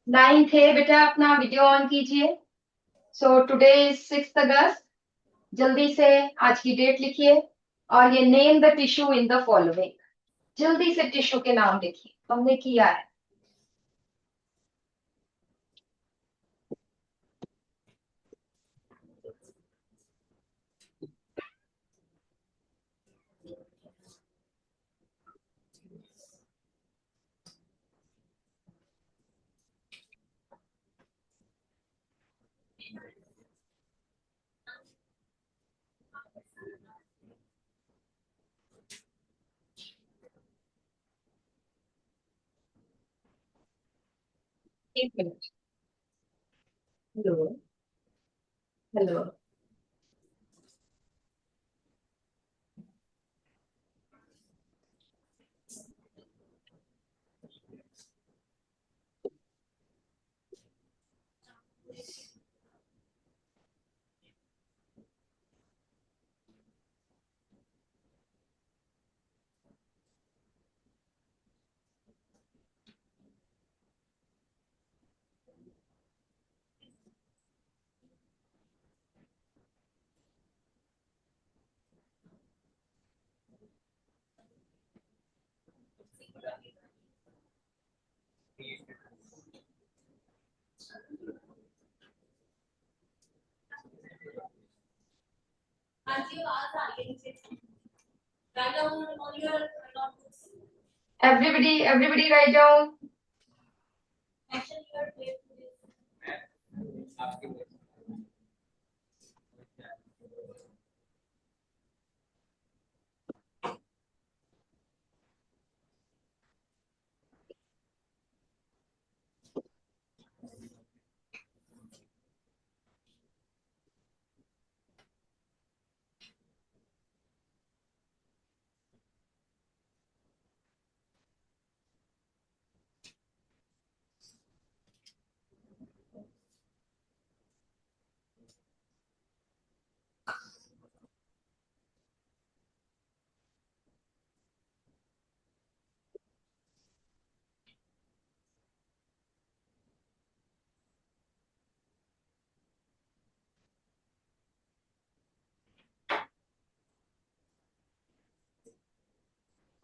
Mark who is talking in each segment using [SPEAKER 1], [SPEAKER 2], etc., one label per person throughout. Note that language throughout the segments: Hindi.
[SPEAKER 1] 9th है बेटा, अपना वीडियो ऑन कीजिए। सो टुडे इज 6 अगस्त। जल्दी से आज की डेट लिखिए और ये name the tissue in the following. जल्दी से टिश्यू के नाम लिखिए, हमने किया है। एक minute. Hello. Hello. Everybody write down.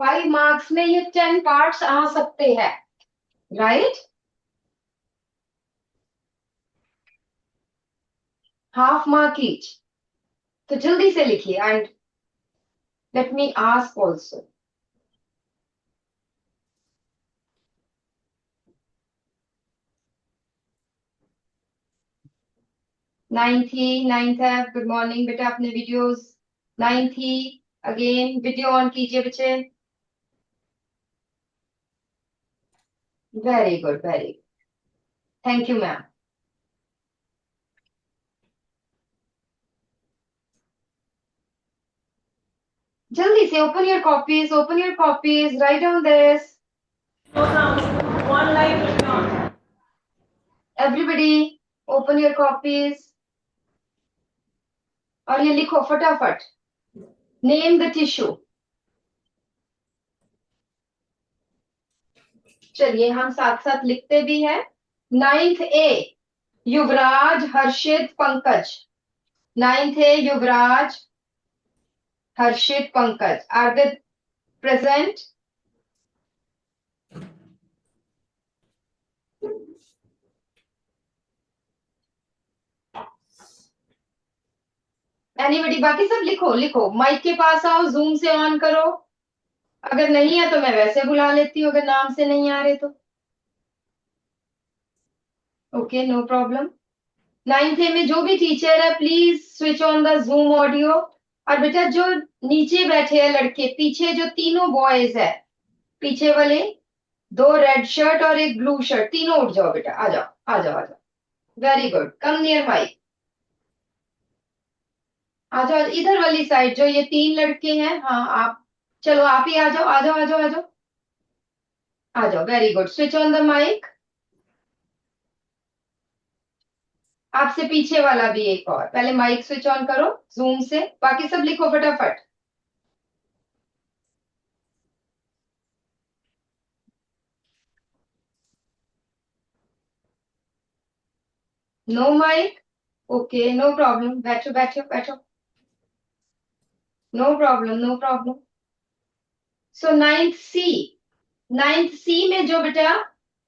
[SPEAKER 1] Five marks में ये 10 पार्ट्स आ सकते हैं, राइट। Half mark each. तो जल्दी से लिखिए and let me ask also. 9th है, गुड मॉर्निंग बेटा, अपने videos. 9th again video on कीजिए बच्चे। Very good, very good, thank you ma'am. जल्दी से open your copies, open your copies, write down this. One line will be on. Everybody open your copies और ये लिखो फटाफट। Name the tissue. चलिए हम साथ साथ लिखते भी हैं। 9th A Yuvraj Harshit Pankaj. 9th A Yuvraj Harshit Pankaj, are they present? Anybody? बाकी सब लिखो लिखो, माइक के पास आओ, जूम से ऑन करो। अगर नहीं है तो मैं वैसे बुला लेती हूँ, अगर नाम से नहीं आ रहे तो। Okay, no problem. 9th ए में जो भी टीचर है please switch on the zoom audio. और बेटा जो नीचे बैठे हैं लड़के, पीछे जो तीनों बॉयज है, पीछे वाले दो रेड शर्ट और एक ब्लू शर्ट, तीनों उठ जाओ बेटा, आ जाओ आ जाओ आ जाओ। Very good, come near mic. आ जाओ इधर वाली साइड, जो ये तीन लड़के हैं, हाँ आप, चलो आप ही आ जाओ आ जाओ आ जाओ आ जाओ आ जाओ। Very good, switch on the mic. आपसे पीछे वाला भी एक और, पहले माइक स्विच ऑन करो जूम से, बाकी सब लिखो फटाफट। No mic, okay no problem, बैठो बैठो बैठो, no problem no problem. So ninth C में जो बेटा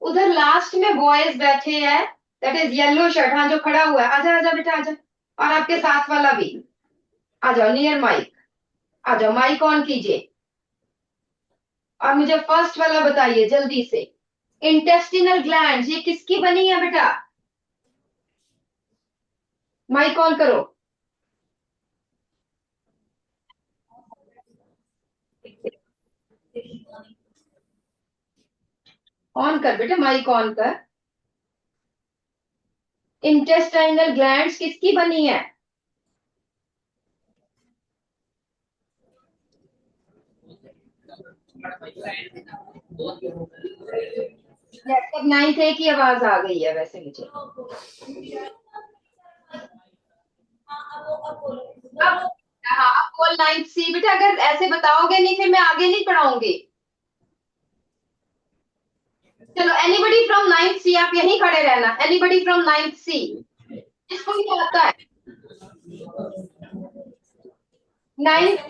[SPEAKER 1] उधर लास्ट में बॉयज बैठे हैं, दैट इज येलो शर्ट, हाँ जो खड़ा हुआ है, आजा आजा बेटा आजा, और आपके साथ वाला भी आ जाओ नियर माइक, आ जाओ माइक ऑन कीजिए, और मुझे फर्स्ट वाला बताइए जल्दी से। इंटेस्टिनल ग्लैंड ये किसकी बनी है बेटा? माइक ऑन करो, ऑन कर बेटा, माइक ऑन कर। इंटेस्टाइनल ग्लैंड्स किसकी बनी है? लगभग 9th A की आवाज आ गई है वैसे मुझे। अब हाँ अब बोल 9th C बेटा, अगर ऐसे बताओगे नहीं फिर मैं आगे नहीं पढ़ाऊंगी। चलो एनीबडी फ्रॉम 9th C, आप यहीं खड़े रहना, एनीबडी फ्रॉम 9th C इसको क्या आता है? 9th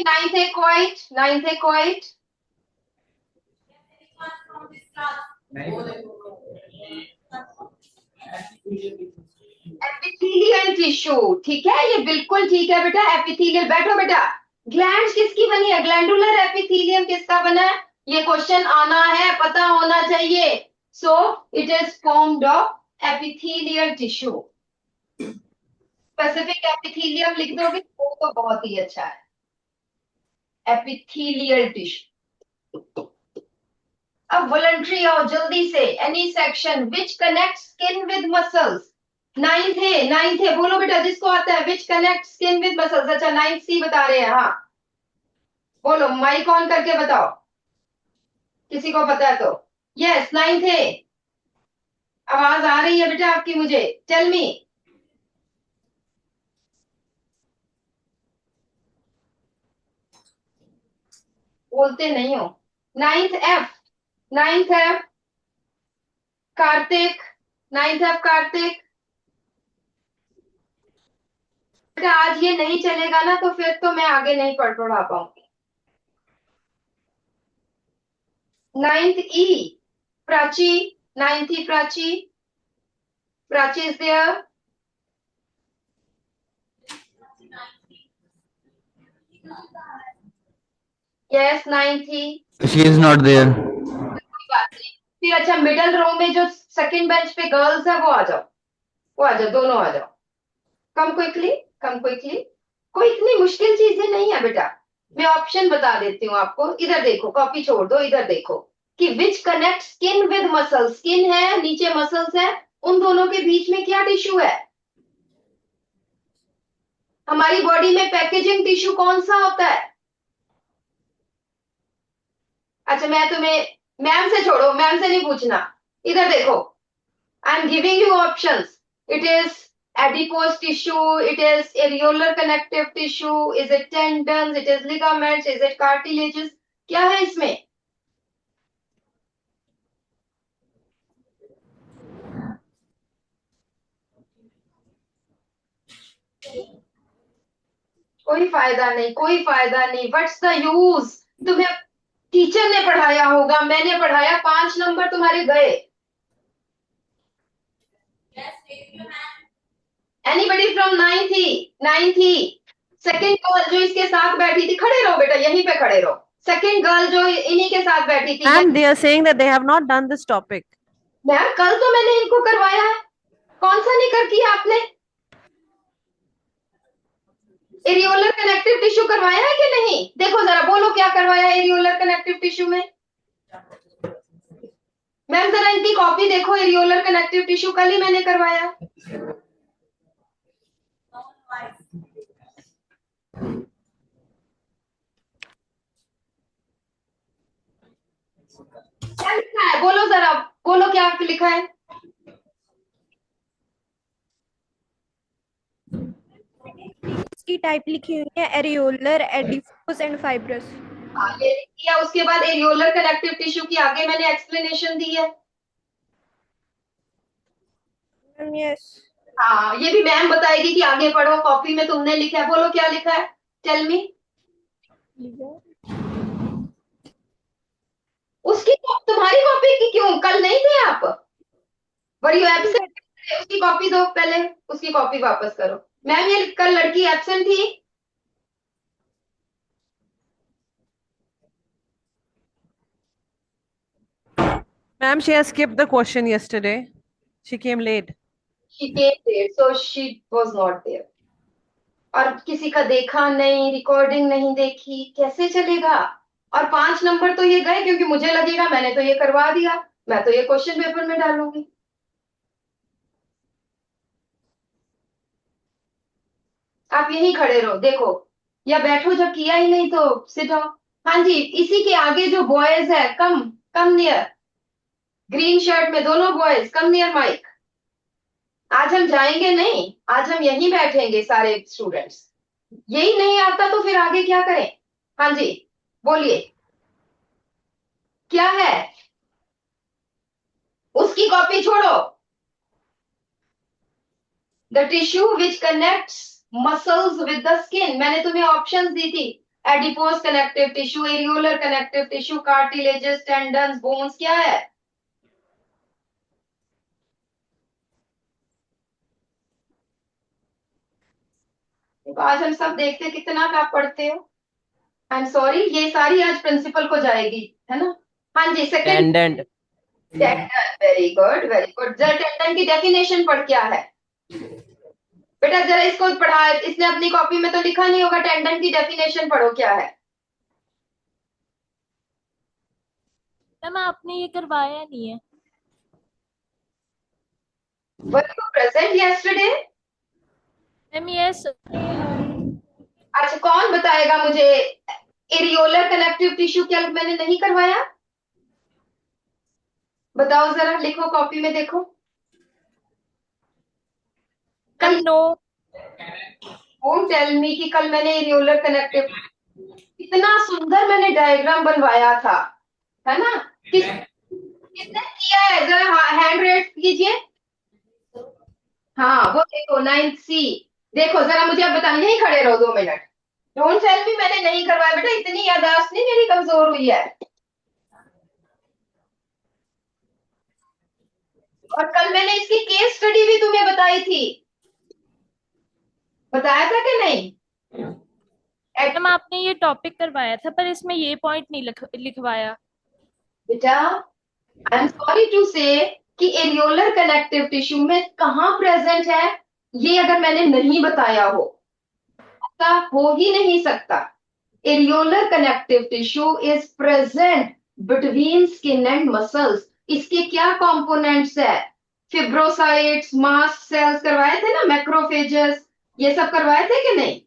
[SPEAKER 1] 9th A quite, 9th A quite, epithelial tissue, ठीक है ये बिल्कुल ठीक है बेटा, एपिथेलियल। बैठो बेटा, ग्लैंड किसकी बनी है? ग्लैंडुलर एपिथेलियम किसका बना है? ये क्वेश्चन आना है, पता होना चाहिए। So it is formed of epithelial tissue. Specific epithelium लिख दोगे वो तो बहुत ही अच्छा है, एपिथेलियल टिश्यू। अब वॉलंटरी आओ जल्दी से, any section which connect skin with muscles. 9th है बोलो बेटा जिसको आता है, which connect skin with muscles. अच्छा 9th C बता रहे हैं, हाँ बोलो माइक ऑन करके बताओ, किसी को पता है तो। यस 9th है, आवाज आ रही है बेटा आपकी मुझे, टेल मी। बोलते नहीं हो। 9th F, 9th F Kartik, 9th F Kartik. बेटा आज ये नहीं चलेगा ना तो फिर तो मैं आगे नहीं पढ़ा पाऊंगी। 9th E Prachi, 9th E Prachi, Prachi is there. Yes 9th E।
[SPEAKER 2] She is not there.
[SPEAKER 1] कोई बात नहीं। फिर अच्छा मिडल रो में जो सेकंड बेंच पे गर्ल्स है वो आ जाओ, वो आ जाओ, दोनों आ जाओ। कम क्विकली, कम क्विकली। कोई इतनी मुश्किल चीजें नहीं है बेटा, मैं ऑप्शन बता देती हूँ आपको, इधर देखो, कॉपी छोड़ दो, इधर देखो कि which connect skin with muscle. Skin है नीचे मसल्स है, उन दोनों के बीच में क्या टिश्यू है? हमारी बॉडी में पैकेजिंग टिश्यू कौन सा होता है? अच्छा मैं तुम्हें, मैम से छोड़ो, मैम से नहीं पूछना, इधर देखो, I am giving you options. It is adipose tissue, it is areolar connective tissue, is it tendons, it is ligaments, is it cartilages, क्या है इसमें? कोई फायदा नहीं, कोई फायदा नहीं, व्हाट्स द यूज? तुम्हें टीचर ने पढ़ाया होगा, मैंने पढ़ाया, 5 नंबर तुम्हारे गए। Anybody from 9th E second girl जो इसके साथ बैठी थी, खड़े रहो बेटा, यहीं पे खड़े रहो। सेकेंड गर्ल जो इन्हीं के साथ बैठी थी,
[SPEAKER 3] Ma'am, they are saying that they have not done this topic.
[SPEAKER 1] Ma'am कल तो मैंने इनको करवाया है, कौन सा नहीं कर किया आपने? एरियोलर कनेक्टिव टिश्यू करवाया है कि नहीं? देखो जरा बोलो क्या करवाया है एरियोलर कनेक्टिव टिश्यू में? मैम जरा इनकी कॉपी देखो, एरियोलर कनेक्टिव टिश्यू कल ही मैंने करवाया। क्या लिखा है बोलो जरा, बोलो क्या लिखा है?
[SPEAKER 3] इसकी टाइप लिखी हुई है एरियोलर, एडिपोस एंड फाइब्रस।
[SPEAKER 1] हाँ, ये लिख दिया। उसके बाद एरियोलर कनेक्टिव टिश्यू की आगे मैंने एक्सप्लेनेशन दी है।
[SPEAKER 3] Ma'am, yes.
[SPEAKER 1] हाँ, ये भी मैम बताएगी कि आगे पढ़ो, कॉपी में तुमने लिखा है, बोलो क्या लिखा है, टेल मी। उसकी तुम्हारी कॉपी की क्यों, कल नहीं थे आप, वर यू एब्सेंट? उसकी कॉपी दो पहले, उसकी कॉपी वापस करो। मैम ये कल लड़की एब्सेंट थी।
[SPEAKER 3] Ma'am, she has skipped the question yesterday. She came late.
[SPEAKER 1] She came there so she was not there. और किसी का देखा नहीं, रिकॉर्डिंग नहीं देखी, कैसे चलेगा? और 5 नंबर तो ये गए, क्योंकि मुझे लगेगा मैंने तो ये करवा दिया, मैं तो ये क्वेश्चन पेपर में डालूंगी। आप यहीं खड़े रहो, देखो, या बैठो, जब किया ही नहीं तो सिट डाउन। हाँ जी, इसी के आगे जो बॉयज है, कम कम नियर, ग्रीन शर्ट में दोनों बॉयज, कम नियर माइक। आज हम जाएंगे नहीं, आज हम यहीं बैठेंगे सारे स्टूडेंट्स। यही नहीं आता तो फिर आगे क्या करें? हाँ जी, बोलिए, क्या है? उसकी कॉपी छोड़ो। The tissue which connects muscles with the skin, मैंने तुम्हें ऑप्शंस दी थी। Adipose connective tissue, areolar connective tissue, cartilages, tendons, bones, क्या है? देखो, आज हम सब देखते कितना आप पढ़ते हो। आई एम सॉरी, ये सारी आज प्रिंसिपल को जाएगी, है ना? हाँ जी, सेकंड।
[SPEAKER 2] टेंडेंट।
[SPEAKER 1] Tendon, very good very good. जरा टेंडन की डेफिनेशन पढ़, क्या है बेटा? जरा इसको पढ़ा, इसने अपनी कॉपी में तो लिखा नहीं होगा, टेंडन की डेफिनेशन पढ़ो, क्या है?
[SPEAKER 4] मैम आपने ये करवाया नहीं है।
[SPEAKER 1] Were you present yesterday?
[SPEAKER 4] Ma'am yes.
[SPEAKER 1] अच्छा, कौन बताएगा मुझे, एरियोलर कनेक्टिव टिश्यू क्या मैंने नहीं करवाया? बताओ जरा, लिखो कॉपी में, देखो।
[SPEAKER 4] मैम
[SPEAKER 1] कल
[SPEAKER 4] नो।
[SPEAKER 1] डोंट टेल मी कि कल मैंने एरियोलर कनेक्टिव, इतना सुंदर मैंने डायग्राम बनवाया था, है ना? किसने किया है, जरा हैंड रेस कीजिए। हाँ, वो देखो 9C। देखो जरा, मुझे अब बताना, यहीं खड़े रहो 2 मिनट। डोंट टेल मी मैंने नहीं करवाया बेटा, इतनी याददाश्त नहीं मेरी कमजोर हुई है। और कल मैंने इसकी केस स्टडी भी तुम्हें बताई थी, बताया था कि नहीं?
[SPEAKER 4] मैम आपने ये टॉपिक करवाया था पर इसमें ये पॉइंट नहीं लिखवाया।
[SPEAKER 1] बेटा, आई एम सॉरी टू से कि एरियोलर कनेक्टिव टिश्यू में कहाँ प्रेजेंट है, ये अगर मैंने नहीं बताया हो, ऐसा हो ही नहीं सकता। Areolar connective tissue is present between skin and muscles. इसके क्या कंपोनेंट्स है? फिब्रोसाइट्स, मास्ट सेल्स करवाए थे ना, मैक्रोफेजेस, ये सब करवाए थे कि नहीं?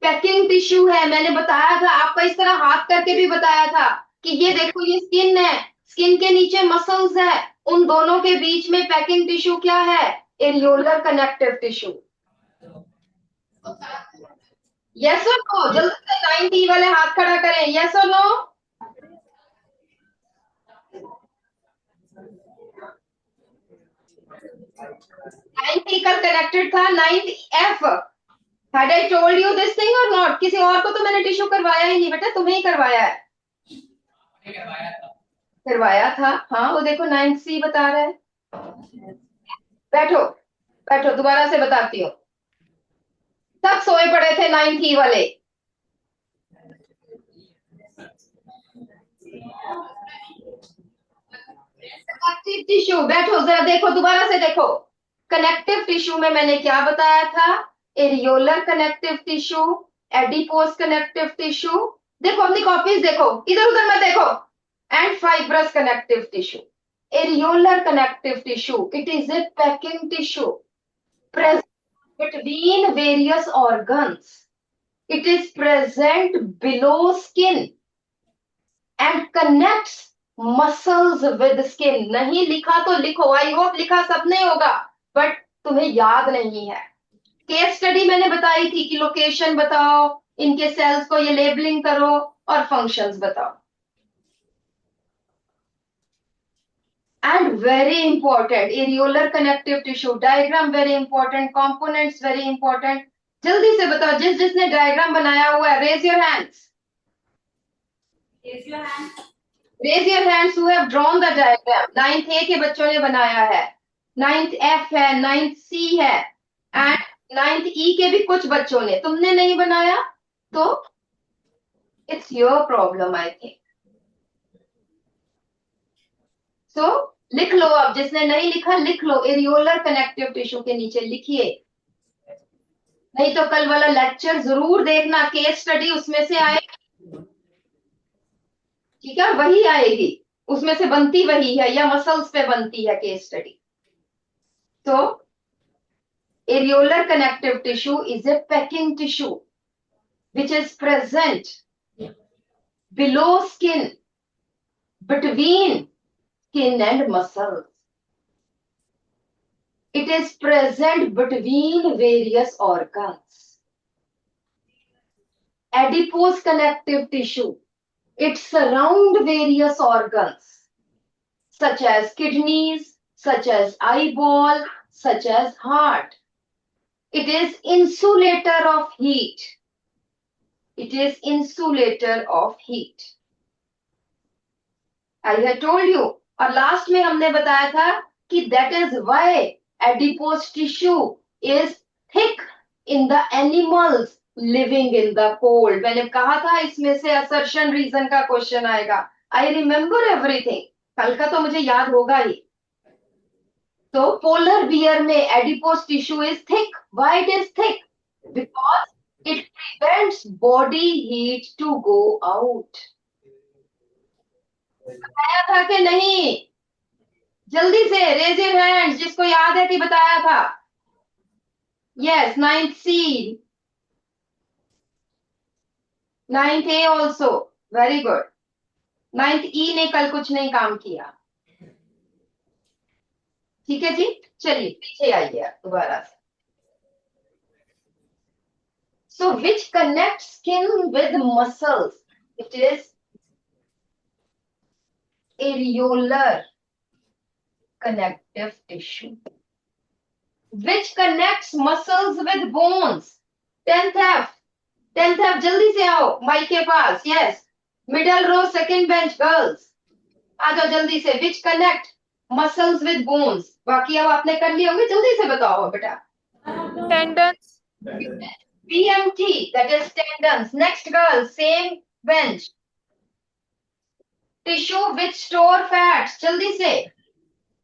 [SPEAKER 1] पैकिंग टिश्यू है, मैंने बताया था आपका, इस तरह हाथ करके भी बताया था कि ये देखो, ये स्किन है, स्किन के नीचे मसल्स है, उन दोनों के बीच में पैकिंग टिश्यू क्या है? Areolar connective tissue. यस और नो, जल्दी से 9D वाले हाथ खड़ा करें, यस और नो? 9D कल कनेक्टेड था, 9F। Had I told you this thing or not? किसी और को तो मैंने टिश्यू करवाया ही नहीं बेटा, तुम्हें ही करवाया है। करवाया था, हाँ, वो देखो 9C बता रहा है। बैठो बैठो, दोबारा से बताती हूँ। सब सोए पड़े थे 9E वाले। कनेक्टिव टिश्यू, बैठो जरा, देखो दोबारा से देखो। कनेक्टिव टिश्यू में मैंने क्या बताया था? Areolar connective tissue, adipose connective tissue, देखो अपनी कॉपीज देखो, इधर उधर मत देखो, and fibrous connective tissue. Areolar connective tissue, it is a packing tissue present between various organs. It is present below skin and connects muscles with skin. नहीं लिखा तो लिखो, आई होप लिखा सबने होगा, बट तुम्हें याद नहीं है। केस स्टडी मैंने बताई थी कि लोकेशन बताओ, इनके सेल्स को ये लेबलिंग करो और फंक्शंस बताओ। And very important, areolar connective tissue diagram very important, components very important. जल्दी से बताओ, जिसने डायग्राम बनाया हुआ है, raise your hands, raise your hands who have drawn the diagram. 9th A के बच्चों ने बनाया है, 9th एफ है, 9th सी है एंड 9th ई के भी कुछ बच्चों ने। तुमने नहीं बनाया तो it's your problem I think. So लिख लो, अब जिसने नहीं लिखा लिख लो, एरियोलर कनेक्टिव टिश्यू के नीचे लिखिए, नहीं तो कल वाला लेक्चर जरूर देखना, केस स्टडी उसमें से आए, ठीक है, वही आएगी, उसमें से बनती वही है या मसल्स पे बनती है केस स्टडी। तो areolar connective tissue is a packing tissue which is present below skin, between skin and muscles. It is present between various organs. Adipose connective tissue, it surrounds various organs such as kidneys, such as eyeball, such as heart. It is insulator of heat. It is insulator of heat. I had told you, और लास्ट में हमने बताया था कि that is why adipose tissue is thick in the animals living in the cold. मैंने कहा था इसमें से assertion reason का क्वेश्चन आएगा। I remember everything. कल का तो मुझे याद होगा ही। तो polar bear में adipose tissue is thick. Why it is thick? Because it prevents body heat to go out. बताया था कि नहीं? जल्दी से रेज योर हैंड्स जिसको याद है कि बताया था। यस, 9th सी, 9th ए ऑल्सो, वेरी गुड। 9th ई ने कल कुछ नहीं काम किया, ठीक है जी। चलिए पीछे आइए दोबारा से। So which connects skin with muscles? It is areolar connective tissue. Which connects muscles with bones? 10th F, 10th F, जल्दी से आओ माइक के पास। Yes, middle row second bench girls, आ जाओ जल्दी से। Which connect muscles with bones? बाकी अब आपने कर लिए होंगे, जल्दी से बताओ बेटा।
[SPEAKER 4] Tendons,
[SPEAKER 1] PMT, that is tendons. Next girl, same bench. Tissue which store fats, जल्दी से।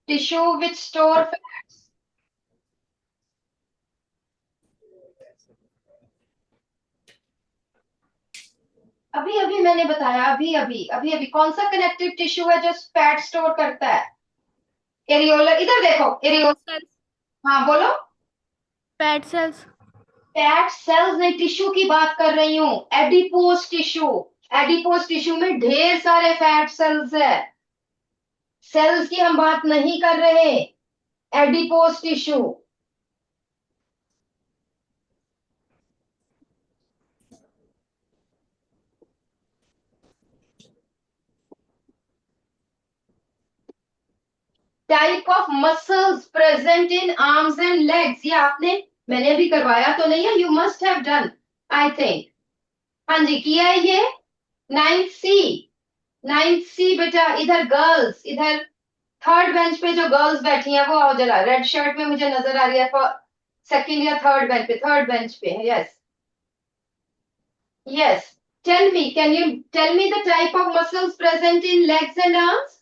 [SPEAKER 1] Tissue which store fats. अभी अभी मैंने बताया, अभी अभी कौन सा कनेक्टिव टिश्यू है जो फैट स्टोर करता है? एरियोलर, इधर देखो, एरियोलर। हाँ बोलो।
[SPEAKER 4] फैट सेल्स,
[SPEAKER 1] फैट सेल्स नहीं, टिश्यू की बात कर रही हूँ, एडिपोज टिश्यू। एडिपोज टिश्यू में ढेर सारे फैट सेल्स है, सेल्स की हम बात नहीं कर रहे। Adipose tissue, type of muscles present in arms and legs, ये आपने, मैंने भी करवाया तो नहीं है, you must have done I think. हाँ जी किया है ये। 9th सी, 9th सी बेटा, इधर गर्ल्स, इधर थर्ड बेंच पे जो गर्ल्स बैठी हैं वो आओ जरा, रेड शर्ट में मुझे नजर आ रही है, सेकंड या थर्ड बेंच पे, थर्ड बेंच पे। Yes yes, tell me, can you tell me the type of muscles present in legs and arms?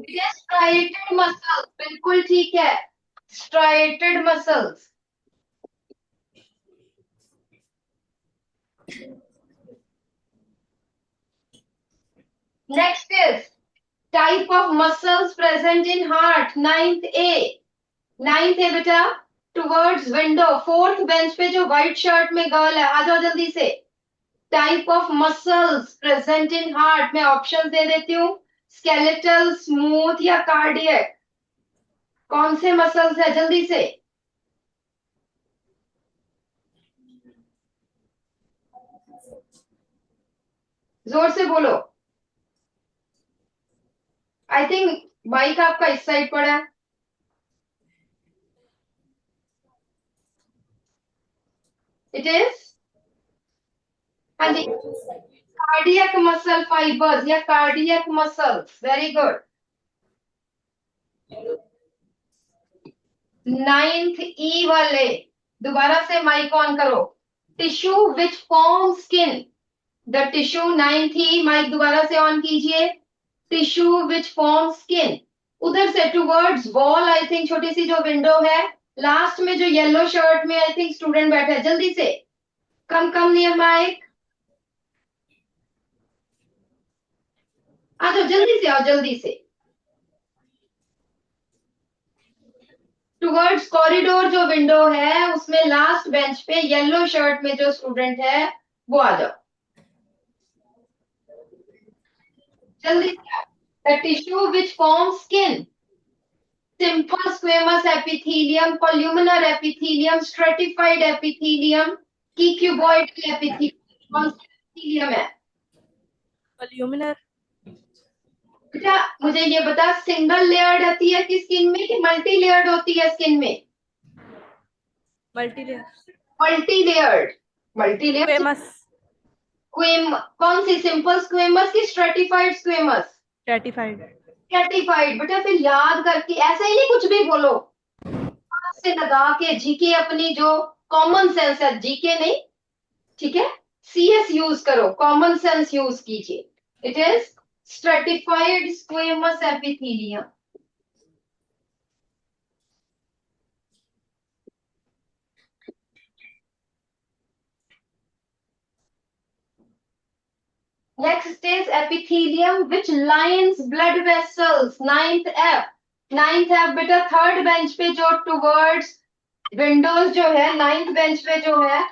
[SPEAKER 1] Striated muscles, बिल्कुल ठीक है, striated muscles. Next is type of muscles present in heart, 9th A, 9th A बेटा, टुवर्ड्स विंडो, फोर्थ बेंच पे जो व्हाइट शर्ट में गर्ल है, आ जाओ जल्दी से। Type of muscles present in heart, मैं ऑप्शन दे देती हूँ, स्केलेटल, स्मूथ या कार्डियक, कौन से मसल्स है जल्दी से? जोर से बोलो। आई थिंक माइक आपका इस साइड पड़ा है। इट इज, हाँ जी, कार्डियक मसल फाइबर्स या cardiac muscles. Very good. 9th E वाले दोबारा से माइक ऑन करो। Tissue which form skin. The tissue 9th E, mic दोबारा से ऑन कीजिए। Tissue which form skin. उधर से टूवर्ड्स वॉल, आई थिंक छोटी सी जो विंडो है लास्ट में, जो येलो शर्ट में आई थिंक स्टूडेंट बैठा है, जल्दी से कम नियर माइक आ जाओ, जल्दी से आओ, जल्दी से। टुवर्ड्स कॉरिडोर जो विंडो है उसमें लास्ट बेंच पे येलो शर्ट में जो स्टूडेंट है वो आ जाओ, जल्दी से। The tissue which form skin. Simple squamous epithelium, columnar epithelium, stratified epithelium की क्यूबॉइडल एपिथेलियम। कौन सा एपिथेलियम है
[SPEAKER 3] कोल्यूमिनर।
[SPEAKER 1] बेटा? मुझे ये बता, सिंगल लेयर्ड होती है कि स्किन में कि मल्टी लेयर्ड होती है स्किन में?
[SPEAKER 3] Multi layer.
[SPEAKER 1] Multi layered. Multi layered.
[SPEAKER 3] Squamous.
[SPEAKER 1] कौन सी, सिंपल स्क्वेमस की स्ट्रेटिफाइड स्क्वेमस?
[SPEAKER 3] स्ट्रैटिफाइड।
[SPEAKER 1] स्ट्रेटिफाइड। बेटा फिर याद करके ऐसा ही नहीं कुछ भी बोलो, हाथ से लगा के जीके, अपनी जो कॉमन सेंस है, जीके नहीं, ठीक है, सीएस यूज करो, कॉमन सेंस यूज कीजिए। It is stratified squamous epithelium. Next is epithelium which lines blood vessels. 9th F। 9th F बेटा थर्ड बेंच पे जो टुवर्ड्स विंडोज जो है, 9th बेंच पे जो है,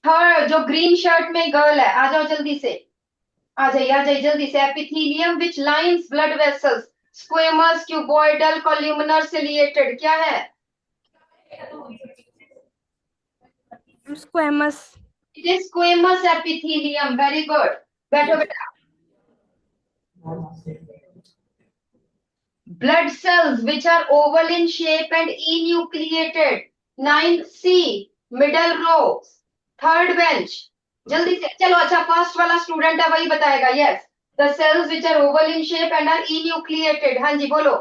[SPEAKER 1] थर्ड जो ग्रीन शर्ट में गर्ल है, आ जाओ जल्दी से, आ जाइए जल्दी से। Epithelium which lines blood vessels. Squamous, cuboidal, columnar, ciliated, क्या है?
[SPEAKER 3] Squamous.
[SPEAKER 1] It is squamous epithelium. Very good. बैठो बेटा। Blood cells which are oval in shape and enucleated. 9th C, middle row, third bench. जल्दी से चलो। अच्छा, फर्स्ट वाला स्टूडेंट है वही बताएगा। Yes, the cells which are oval in shape and are enucleated. हाँ जी बोलो।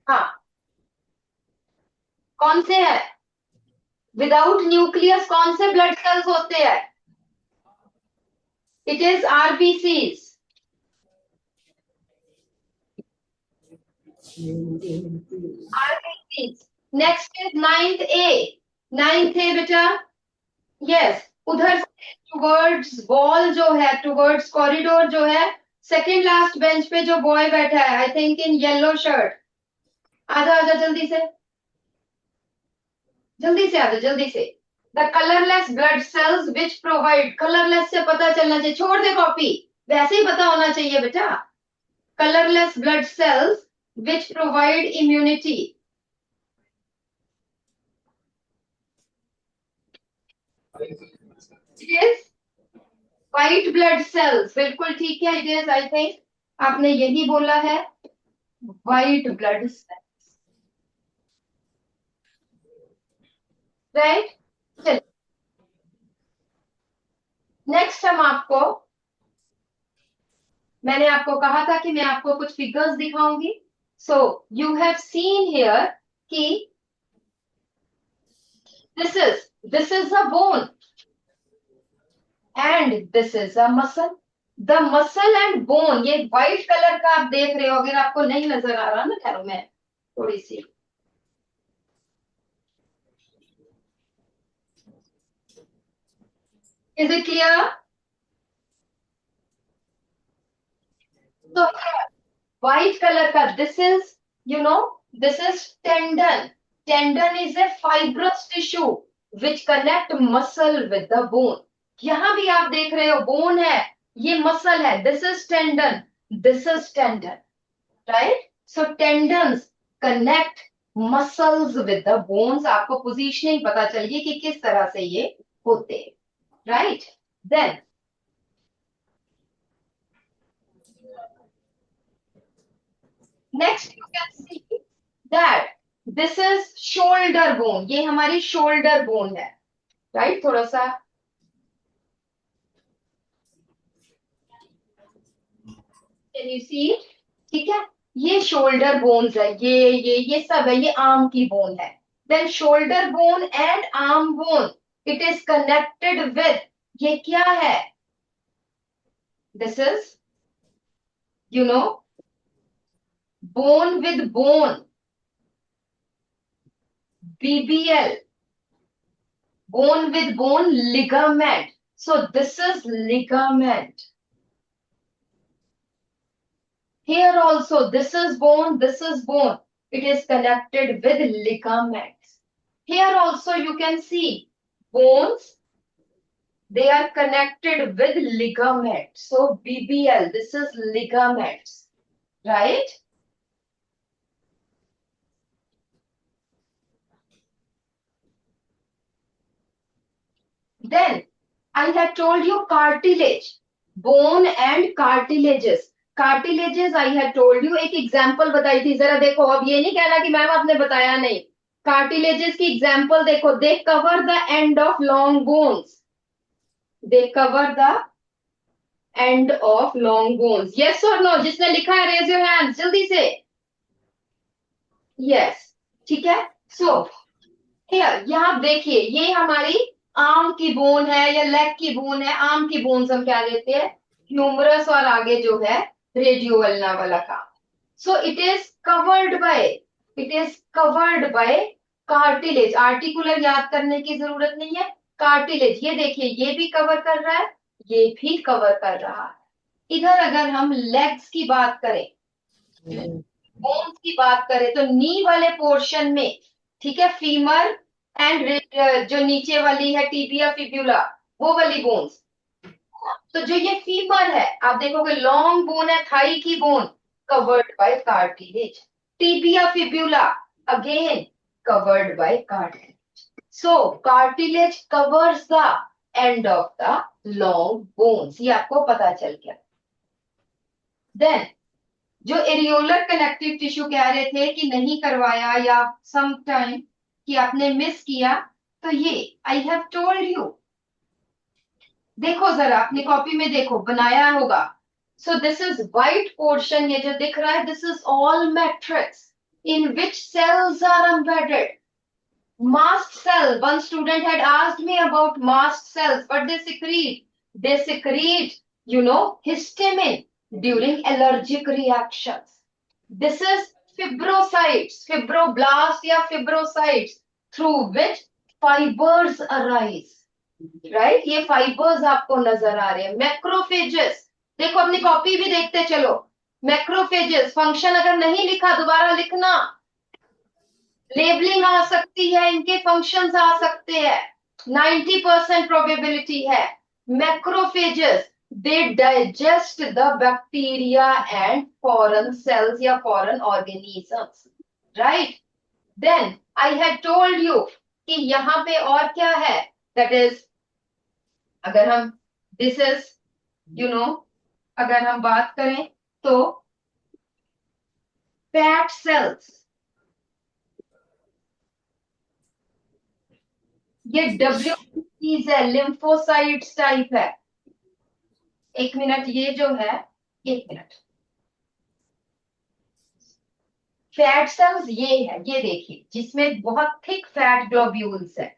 [SPEAKER 1] हाँ, कौन से है? विदाउट न्यूक्लियस कौन से ब्लड सेल्स होते हैं? It is RBCs. RBCs। Next is 9th A। 9th A बेटा, यस, उधर से टुवर्ड्स वॉल जो है, टुवर्ड्स कॉरिडोर जो है, सेकंड लास्ट बेंच पे जो बॉय बैठा है, I think in yellow shirt, आजा आजा जल्दी से, जल्दी से आजा, जल्दी से। The colourless blood cells which provide. Colourless से पता चलना चाहिए, छोड़ दे कॉपी, वैसे ही पता होना चाहिए बेटा। Colourless blood cells which provide immunity. It is white blood cells. बिल्कुल ठीक है, इट इज, आई थिंक आपने यही बोला है, व्हाइट ब्लड सेल्स, राइट। चलिए नेक्स्ट हम आपको, मैंने आपको कहा था कि मैं आपको कुछ फिगर्स दिखाऊंगी। So you have seen here कि this is a bone and this is a muscle. The muscle and bone, ये व्हाइट कलर का आप देख रहे हो, अगर आपको नहीं नजर आ रहा ना, ठहरो मैं थोड़ी सी, इज इट क्लियर? तो व्हाइट कलर का this is, you no, this is tendon. Tendon is a fibrous tissue which connect muscle with the bone. यहां भी आप देख रहे हो बोन है, ये मसल है, this is tendon, this is tendon, right. So tendons connect muscles with the bones, आपको पोजीशनिंग पता चलिए कि किस तरह से ये होते हैं, right. Then next you can see that this is shoulder bone, ये हमारी शोल्डर बोन है, राइट। थोड़ा सा कैन यू सी, ठीक है, ये शोल्डर बोन्स है, ये सब है, ये आर्म की बोन है। Then shoulder bone and arm bone, it is connected with, ये क्या है, this is you know bone with bone, BBL, bone with bone ligament. So this is ligament. Here also, this is bone, this is bone. It is connected with ligaments. Here also you can see bones, they are connected with ligaments. So BBL, this is ligaments, right? Then I had told you cartilage, bone and cartilages. Cartilages I had told you, एक एग्जाम्पल बताई थी, जरा देखो, अब ये नहीं कहना कि मैम आपने बताया नहीं। कार्टिलेजेस की एग्जाम्पल देखो, they cover the end of long bones, they cover the end of long bones. Yes और नो, जिसने लिखा है रेज योर हैंड जल्दी से। यस, ठीक है। सो हियर यहाँ देखिए, ये हमारी आर्म की बोन है या लेग की बोन है। आर्म की बोन हम क्या लेते हैं, ह्यूमरस, और आगे जो है रेडियोवल्ना वाला काम। So it is covered by, it is covered by cartilage. Articular याद करने की जरूरत नहीं है, कार्टिलेज। ये देखिए, ये भी कवर कर रहा है, ये भी कवर कर रहा है। इधर अगर हम लेग्स की बात करें, बोन्स की बात करें, तो नी वाले पोर्शन में, ठीक है, फीमर एंड जो नीचे वाली है टिबिया फिब्यूला, वो वाली बोन्स। तो जो ये फीमर है, आप देखोगे लॉन्ग बोन है, थाई की bone, covered by cartilage. Tibia fibula again covered by cartilage. So cartilage covers the end of the long bones, ये आपको पता चल गया। देन जो एरियोलर कनेक्टिव टिश्यू कह रहे थे कि नहीं करवाया या सम टाइम कि आपने मिस किया, तो ये आई हैव टोल्ड यू, देखो जरा अपनी कॉपी में देखो, बनाया होगा। So this is white portion, ये जो दिख रहा है, this is all matrix in which cells are embedded. Mast cell, one student had asked me about mast cells, but they secrete, histamine during allergic reactions. This is fibrocytes, fibroblasts या fibrocytes, through which fibers arise. Right? ये fibers आपको नजर आ रहे हैं। Macrophages, देखो अपनी कॉपी भी देखते चलो। Macrophages, फंक्शन अगर नहीं लिखा दोबारा लिखना, लेबलिंग आ सकती है, इनके फंक्शंस आ सकते हैं, 90% प्रोबेबिलिटी है। Macrophages, they digest the bacteria and foreign cells या foreign organisms, right. Then I had told you कि यहां पे और क्या है, दैट इज, अगर हम दिस इज अगर हम बात करें तो फैट सेल्स, ये WBCs है, लिम्फोसाइट्स टाइप है। एक मिनट, ये जो है, एक मिनट, फैट सेल्स ये है, ये देखिए, जिसमें बहुत थिक फैट ग्लोब्यूल्स है।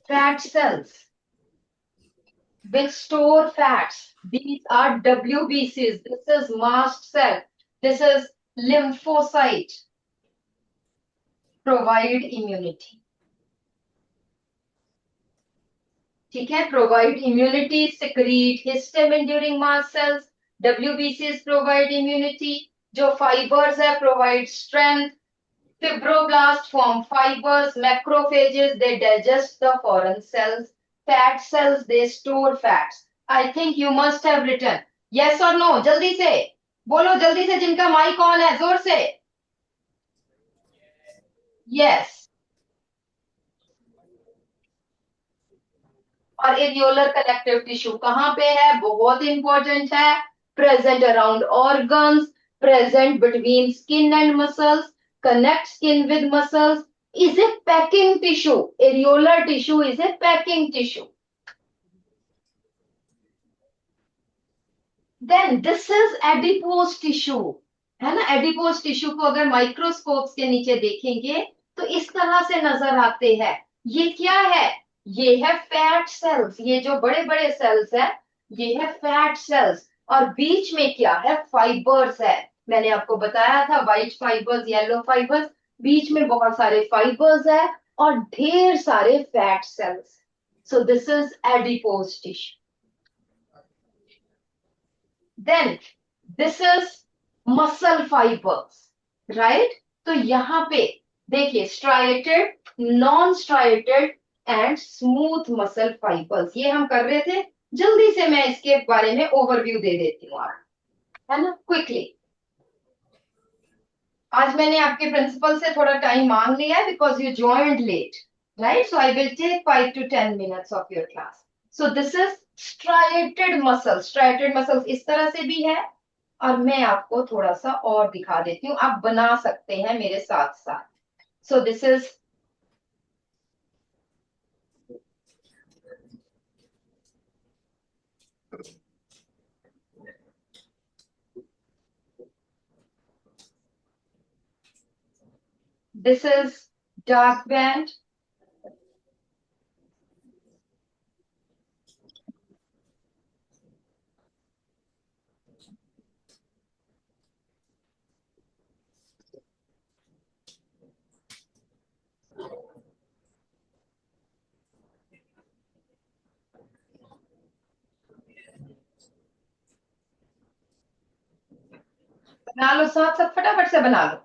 [SPEAKER 1] Fat cells which store fats, these are WBCs. This is mast cell, this is lymphocyte, provide immunity, ठीक है, provide immunity, secrete histamine during mast cells, WBCs provide immunity, जो fibers है provide strength, fibroblast form fibers, macrophages they digest the foreign cells, fat cells they store fats. I think you must have written yes or no, जल्दी से बोलो, जल्दी से, जिनका माइक ऑन है जोर से। यस, और एरियोलर कनेक्टिव टिश्यू कहाँ पे है, बहुत इंपॉर्टेंट है, present around organs, present between skin and muscles, connect skin with muscles, is a packing tissue, areolar tissue is a packing tissue. Then this is adipose tissue, है ना. एडिपोज टिश्यू को अगर माइक्रोस्कोप के नीचे देखेंगे तो इस तरह से नजर आते हैं. ये क्या है, ये है फैट सेल्स, ये जो बड़े बड़े सेल्स है ये है फैट सेल्स, और बीच में क्या है, फाइबर्स है. मैंने आपको बताया था व्हाइट फाइबर्स, येलो फाइबर्स, बीच में बहुत सारे फाइबर्स है और ढेर सारे fat cells. So this is adipose tissue. Then this is muscle fibers, right? तो यहाँ पे देखिए striated, non-striated and smooth muscle fibers, ये हम कर रहे थे. जल्दी से मैं इसके बारे में ओवरव्यू दे देती हूँ आप, है ना, क्विकली. आज मैंने आपके प्रिंसिपल से थोड़ा टाइम मांग लिया है because you joined late, right. So I will take 5 to 10 minutes of your class. So this is striated muscles. Striated muscles इस तरह से भी है, और मैं आपको थोड़ा सा और दिखा देती हूँ, आप बना सकते हैं मेरे साथ साथ. सो this is, this is dark band, बना लो साथ साथ, फटाफट से बना लो.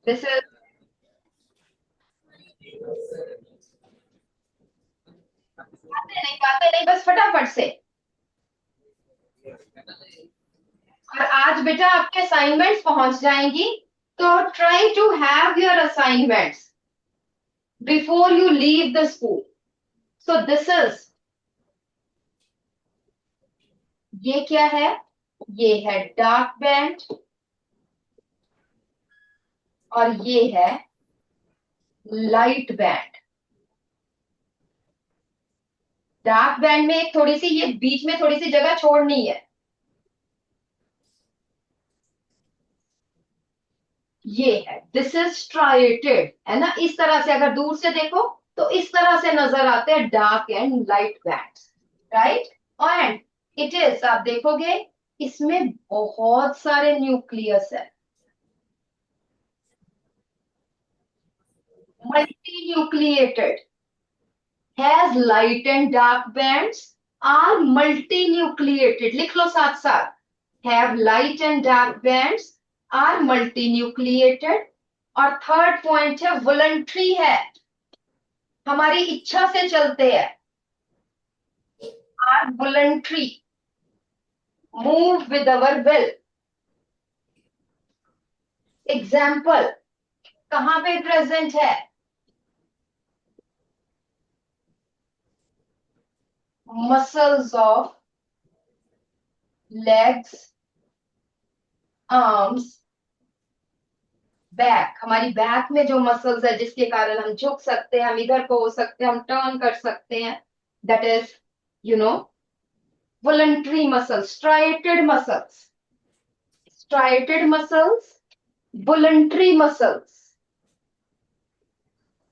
[SPEAKER 1] दिस इज, गाते नहीं, बस फटाफट से. और आज बेटा आपके असाइनमेंट्स पहुंच जाएंगी, तो try to have your assignments before you leave the school. So this is, ये क्या है, ये है डार्क बैंड और ये है लाइट बैंड. डार्क बैंड में एक थोड़ी सी, ये बीच में थोड़ी सी जगह छोड़नी है. ये है, दिस इज स्ट्राइटेड, है ना. इस तरह से अगर दूर से देखो तो इस तरह से नजर आते हैं dark and light band, right. And it is, आप देखोगे इसमें बहुत सारे न्यूक्लियस है, multinucleated, has light and dark bands, are multinucleated. लिख लो साथ साथ, have light and dark bands, are multinucleated. और थर्ड पॉइंट है वॉलंटरी है, हमारी इच्छा से चलते हैं, are voluntary, move with our will. Example कहां पे प्रेजेंट है, muscles of legs, arms, back. हमारी बैक में जो मसल्स है जिसके कारण हम झुक सकते हैं, हम इधर को हो सकते हैं, हम टर्न कर सकते हैं, that is you no voluntary muscles, striated muscles, striated muscles, voluntary muscles.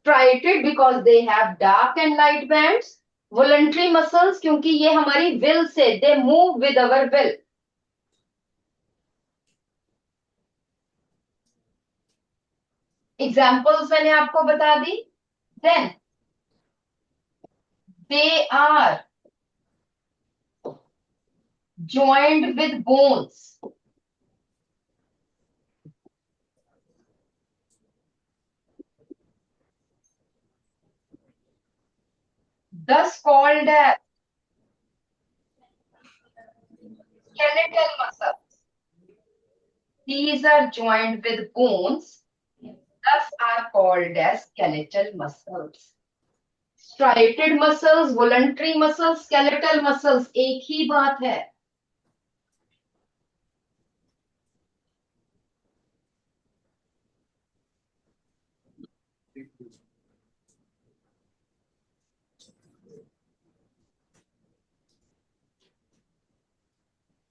[SPEAKER 1] Striated because they have dark and light bands, voluntary muscles क्योंकि ये हमारी will से, they move with our will. Examples मैंने आपको बता दी. Then they are joined with bones, thus called as skeletal muscles. These are joined with bones thus are called as skeletal muscles. Striated muscles, voluntary muscles, skeletal muscles, एक ही बात है.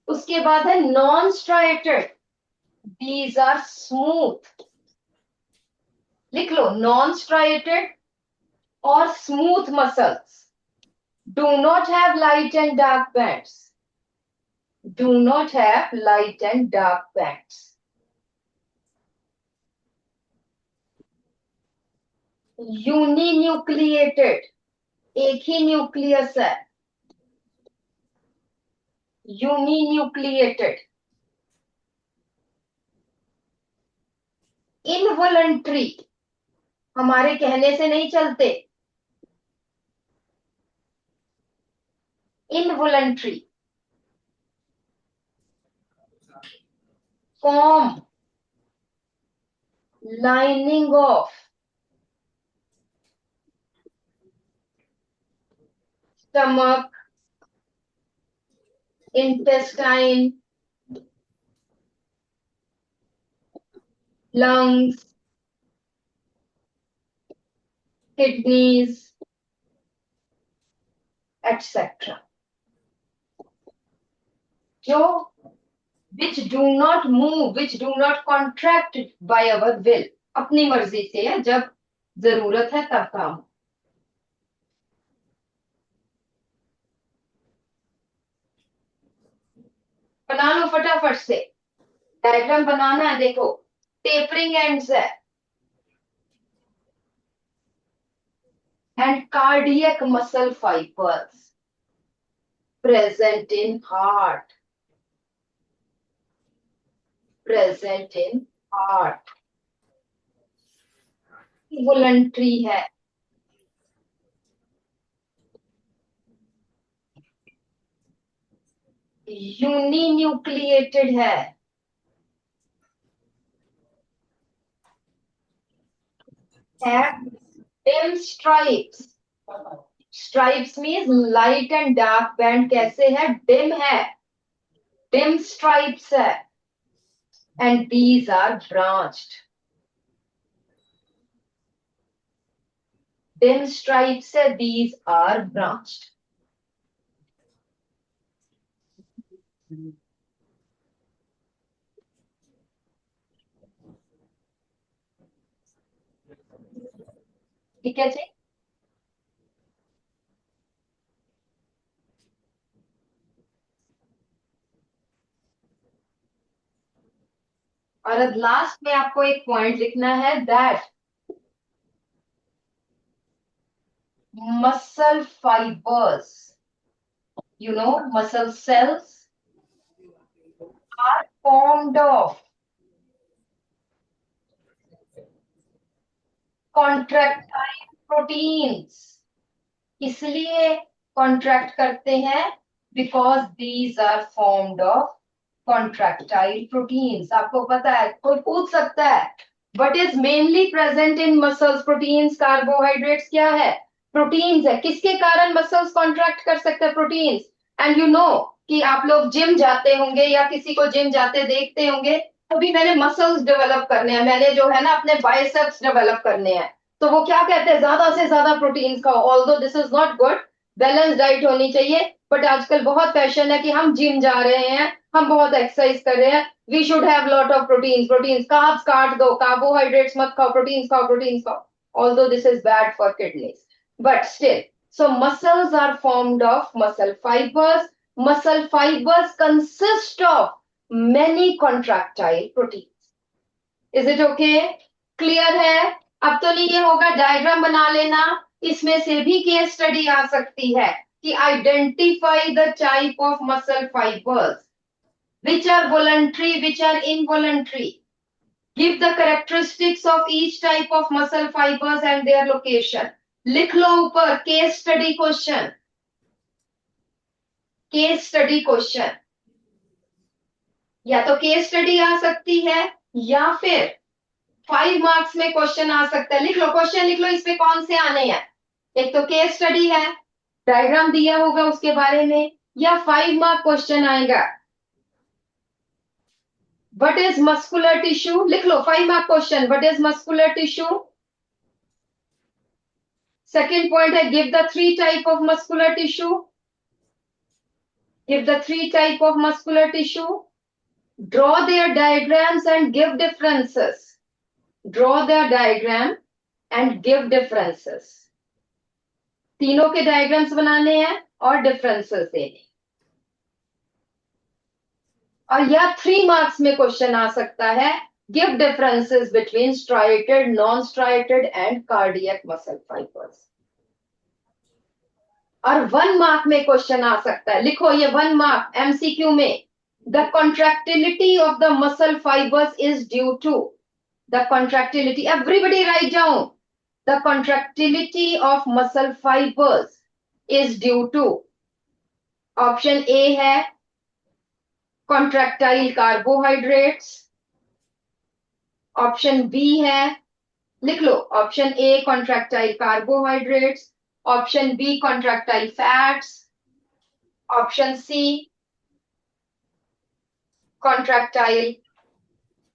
[SPEAKER 1] उसके बाद है non striated. These are smooth. लिख लो, नॉन स्ट्राइटेड और smooth muscles do not have light and dark bands. Do not have light and dark bands. Uninucleated, एक ही न्यूक्लियस है. Uninucleated. Involuntary, हमारे कहने से नहीं चलते. Involuntary. Form lining of stomach, intestine, lungs, kidneys, etc. जो which do not move, which do not contract by our will, अपनी मर्जी से है, जब जरूरत है तब काम. बना लो फटाफट से. डायग्राम बनाना है. देखो, टेपरिंग एंड्स है and cardiac muscle fibers present in heart. Present in heart. Voluntary है. Uninucleated है. Have dim stripes. Stripes means light and dark band. कैसे है? Dim है. Dim stripes है. And these are branched. Dim stripes है. These are branched. ठीक है जी. और अब लास्ट में आपको एक पॉइंट लिखना है, that muscle fibers, you know, muscle cells are formed of contractile proteins. इसलिए कॉन्ट्रैक्ट करते हैं because these are formed of contractile proteins. आपको पता है, कोई पूछ सकता है what is mainly present in muscles. Proteins, carbohydrates क्या है? प्रोटीन्स है. किसके कारण मसल्स कॉन्ट्रैक्ट कर सकते हैं? प्रोटीन्स. एंड यू नो कि आप लोग जिम जाते होंगे या किसी को जिम जाते देखते होंगे, अभी मैंने मसल्स डेवलप करने हैं, मैंने जो है ना अपने बाइसेप्स डेवलप करने हैं, तो वो क्या कहते हैं? ज्यादा से ज्यादा प्रोटीन्स खाओ. Although this is not good, balance diet होनी चाहिए, बट आजकल बहुत फैशन है कि हम जिम जा रहे हैं, हम बहुत एक्सरसाइज कर रहे हैं, we should have lot of proteins. Proteins, carbs काट दो, कार्बोहाइड्रेट्स मत खाओ, प्रोटीन्स खाओ, प्रोटीन्स खाओ. Although this is bad for kidneys, but still. So muscles are formed of muscle fibers. Muscle fibers consist of many contractile proteins. Is it okay? Clear है? अब तो नहीं ये होगा, डायग्राम बना लेना. इसमें से भी केस स्टडी आ सकती है कि identify the type of muscle fibres which are voluntary, which are involuntary. Give the characteristics of each type of muscle fibers and their location. लिख लो ऊपर, case study question. Case study question, या तो केस स्टडी आ सकती है या फिर 5 मार्क्स में क्वेश्चन आ सकता है। लिख लो, क्वेश्चन लिख लो, इस पे कौन से आने हैं। एक तो केस स्टडी है, डायग्राम दिया होगा उसके बारे में, या 5 मार्क क्वेश्चन आएगा। व्हाट इज मस्कुलर टिश्यू, लिख लो, 5 mark question, what is muscular tissue. Second point है, give the 3 type of muscular tissue, give the 3 type of muscular tissue, draw their diagrams and give differences, draw their diagram and give differences। तीनों के डायग्राम्स बनाने हैं और डिफरेंसेस देने। और या 3 मार्क्स में क्वेश्चन आ सकता है, give differences between striated, non striated and cardiac muscle fibres. और 1 मार्क में क्वेश्चन आ सकता है, लिखो ये 1 मार्क एमसीक्यू में, the contractility of the muscle fibres is due to, the contractility, everybody write down, the contractility of muscle fibers is due to, option A है contractile carbohydrates, option B है, लिख लो, option A contractile carbohydrates, option B contractile fats, option C contractile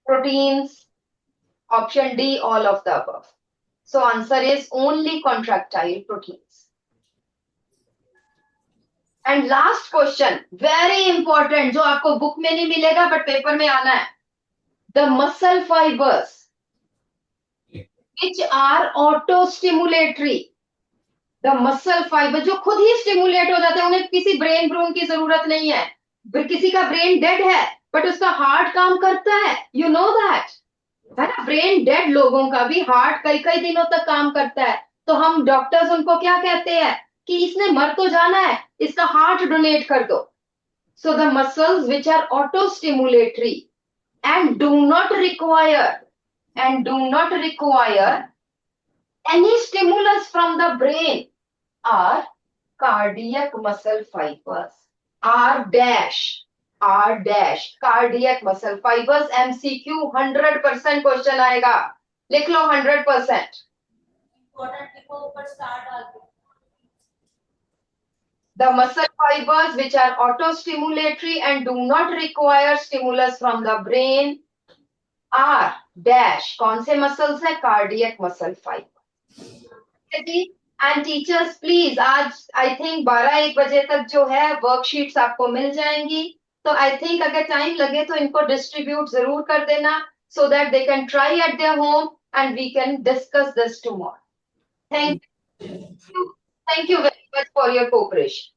[SPEAKER 1] proteins, option D all of the above। So answer is only contractile proteins। And last question, very important, जो आपको बुक में नहीं मिलेगा बट पेपर में आना है, the muscle fibers which are auto-stimulatory, the muscle fiber जो खुद ही स्टिमुलेट हो जाते हैं, उन्हें किसी ब्रेन ब्रून की जरूरत नहीं है। किसी का ब्रेन डेड है बट उसका हार्ट काम करता है, यू नो दैट, है ना। ब्रेन डेड लोगों का भी हार्ट कई कई दिनों तक काम करता है, तो हम डॉक्टर्स उनको क्या कहते हैं कि इसने मर तो जाना है, इसका हार्ट डोनेट कर दो। So the muscles which are auto stimulatory and do not require any stimulus from the brain are cardiac muscle fibers, R dash cardiac muscle fibers। MCQ 100% question आएगा, लिख लो 100%। The muscle fibers which are auto-stimulatory and do not require stimulus from the brain are dash, कौन से मसल्स है, cardiac muscle fibre. And teachers please, आज आई थिंक 12-1 बजे तक जो है वर्कशीट्स आपको मिल जाएंगी, तो आई थिंक अगर टाइम लगे तो इनको डिस्ट्रीब्यूट जरूर कर देना, so that they can try at their home and we can discuss this tomorrow. Thank you very much for your cooperation.